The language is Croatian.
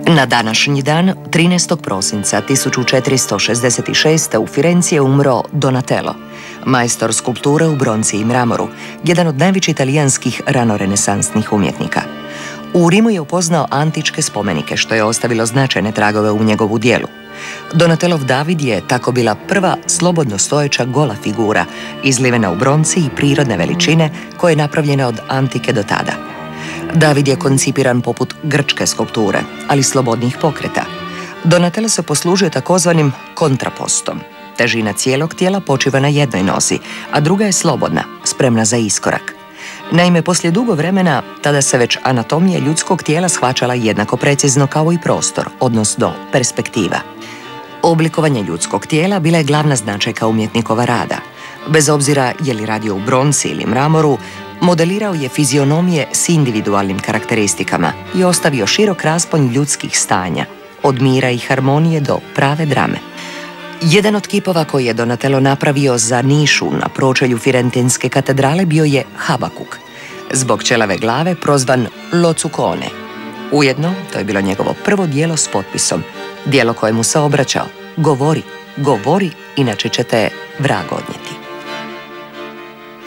Na današnji dan, 13. prosinca 1466. u Firenci je umro Donatello, majstor skulpture u bronci i mramoru, jedan od najvećih talijanskih ranorenesansnih umjetnika. U Rimu je upoznao antičke spomenike, što je ostavilo značajne tragove u njegovu djelu. Donatelov David je tako bila prva slobodno stojeća gola figura, izlivena u bronci i prirodne veličine, koja je napravljena od antike do tada. David je koncipiran poput grčke skulpture, ali slobodnih pokreta. Donatello se poslužio takozvanim kontrapostom. Težina cijelog tijela počiva na jednoj nozi, a druga je slobodna, spremna za iskorak. Naime, poslije dugo vremena, tada se već anatomija ljudskog tijela shvaćala jednako precizno kao i prostor, odnosno perspektiva. Oblikovanje ljudskog tijela bila je glavna značajka umjetnikova rada. Bez obzira je li radio u bronci ili mramoru, modelirao je fizionomije s individualnim karakteristikama i ostavio širok raspon ljudskih stanja, od mira i harmonije do prave drame. Jedan od kipova koji je Donatello napravio za nišu na pročelju Firentinske katedrale bio je Habakuk, zbog ćelave glave prozvan Locucone. Ujedno, to je bilo njegovo prvo djelo s potpisom, djelo kojemu se obraćao: govori, govori, inače će te vrag odnijeti.